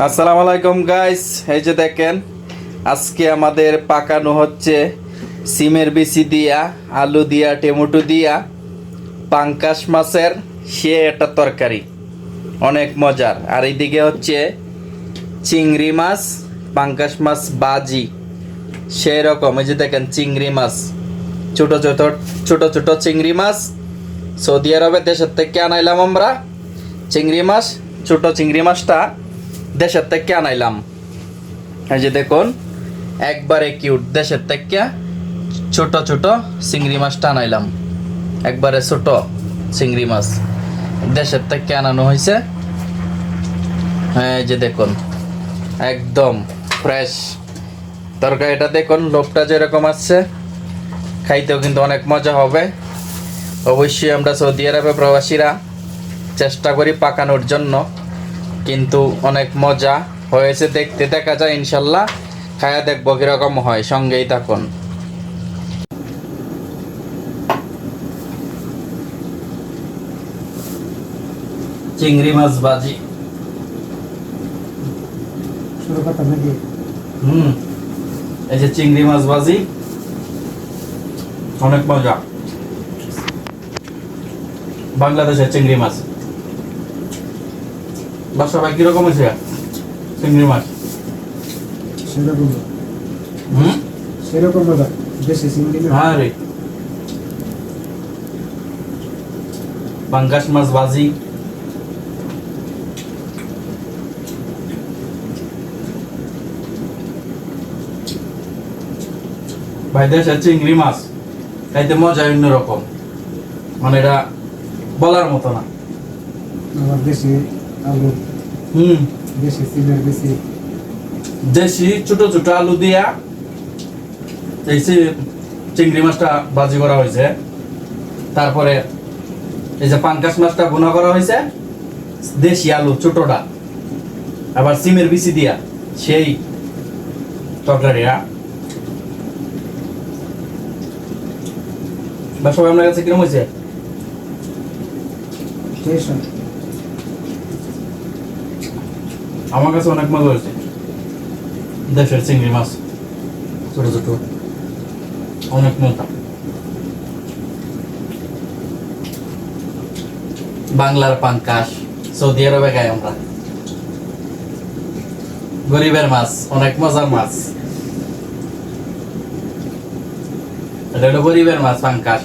আসসালামু আলাইকুম গাইস, এই যে দেখেন আজকে আমাদের পাকানো হচ্ছে সিমের বিচি দিয়া, আলু দিয়া, টমেটো দিয়া পাঙ্কাশ মাছের সে একটা তরকারি, অনেক মজার। আর এইদিকে হচ্ছে চিংড়ি মাছ, পাঙ্কাশ মাছ বাজি, সেই রকম। এই যে দেখেন চিংড়ি মাছ, ছোট ছোট ছোট ছোট চিংড়ি মাছ সৌদি আরবের দেশের থেকে আনাইলাম আমরা। চিংড়ি মাছ, ছোট চিংড়ি মাছটা দেশের থেকে আনাইলাম। এই যে দেখুন একবারে কিউট, দেশের থেকে ছোট ছোট চিংড়ি মাছটা আনাইলাম, একবারে ছোট চিংড়ি মাছ দেশের থেকে আনানো হয়েছে। হ্যাঁ, এই যে দেখুন একদম ফ্রেশ তরকারিটা। দেখুন লোকটা যেরকম আসছে, খাইতেও কিন্তু অনেক মজা হবে। অবশ্যই আমরা সৌদি আরবে প্রবাসীরা চেষ্টা করি পাকানোর জন্য, কিন্তু অনেক মজা হয়েছে দেখতে। দেখা যায় ইনশাল্লাহ, খায়া দেখবো কিরকম হয়, সঙ্গেই থাকুন। চিংড়ি মাছ বাজি, এই যে চিংড়ি মাছ বাজি, অনেক মজা। বাংলাদেশের চিংড়ি মাছ। বাসা ভাই কিরকম হয়েছে চিংড়ি মাছ? সেরকম মজা দেশি চিংড়ি মাছ। হ্যাঁ রে, পাঙ্গাস মাছ বাজি, ভাই দেশের চিংড়ি মাছ খাইতে মজা অন্যরকম, মানে এটা বলার মতো না। আবার দেশি আলু, দেশি চিংড়ি বেশি, দেশি ছোট ছোট আলু দিয়া এই চিংড়ি মাছটা ভাজি করা হয়েছে। তারপরে এই যে পাঙ্কাশ মাছটা ভুনা করা হয়েছে দেশি আলু ছোটটা, আবার সিমের বিচি দিয়া সেই তরকারিটা। বা সবাই আপনার কাছে কিরকম হয়েছে? আমার কাছে অনেক মজা হয়েছে। দেশের চিংড়ি মাছ ছোট ছোট, অনেক মজা। বাংলার পাঙ্কাশ সৌদি আরবে খাই আমরা। গরিবের মাছ, অনেক মজার মাছ। এটা হলো গরিবের মাছ পাঙ্কাশ।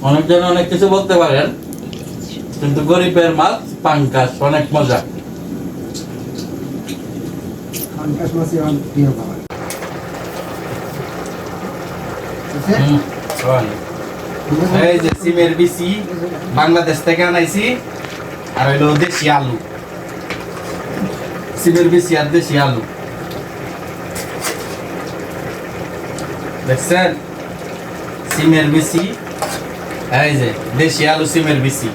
অনেকজন অনেক কিছু বলতে পারেন, কিন্তু গরিবের মাছ পাঙ্কাশ অনেক মজা। পাঙ্কাশ মাছই আমার প্রিয় খাবার। এই যে সিমের বিচি বাংলাদেশ থেকে আনাইছি, আর হইলো দেশি আলু। সিমের বিচি আর দেশি আলু, দেখছেন? সিমের বিচি, এই যে দেশি আলু, সিমের বিচি।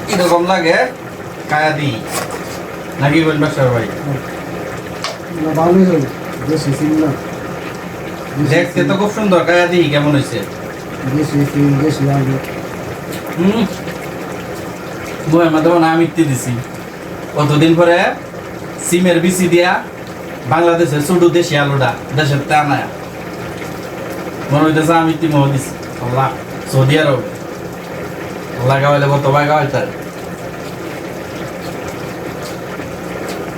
কিরকম লাগে খায়া দিই নাকি বলবেন বাসার ভাই? ভালোই হলো দেশি চিংড়ি। দেখতে তো খুব সুন্দর, খায়া দিই কেমন হয়েছে। দেশি চিংড়ি, দেশি আলু। বই মাধ্যমে না মিটতে দিছি কতদিন পরে সিমের বিচি দিয়া বাংলাদেশের ছোট দেশি আলুটা দেশের তে আনায় মনে হইতেছে আমি মহ দিছি। আল্লাহ, সৌদি আরব আল্লাহ গাওয়াইলে কত ভাই গাওয়াইতে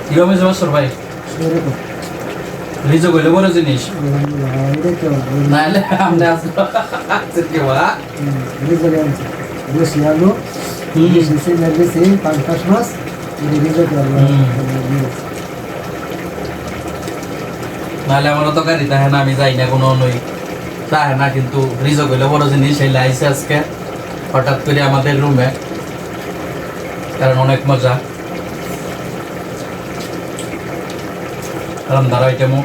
কিরকম হয়েছে বছর ভাই? সেরকম রিজো কইলে বড় জিনিস নাহলে আমরা আজকে কি বলা দেশি আলু, দেশি চিংড়ি বেশি, পাঙ্কাশ মাছ, নাহলে আমারও তো গাড়ি তাহে না, আমি যাই না কোনো নই তাহে না। কিন্তু রিজো কইলে বড় জিনিস এই লাইছে আজকে হঠাৎ করে আমাদের রুমে, কারণ অনেক মজা। রান্নার আইটেমও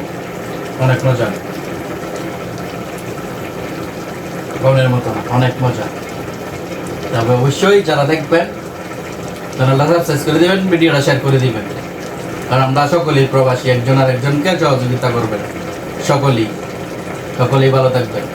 অনেক মজা, গনের মতো না, অনেক মজা। তবে অবশ্যই যারা দেখবেন চ্যানেলটা সাবস্ক্রাইব করে দিবেন, ভিডিওটা শেয়ার করে দিবেন, কারণ আমরা সকলেই প্রবাসী, একজন আর একজনকে সহযোগিতা করবেন। সকলেই ভালো থাকবেন।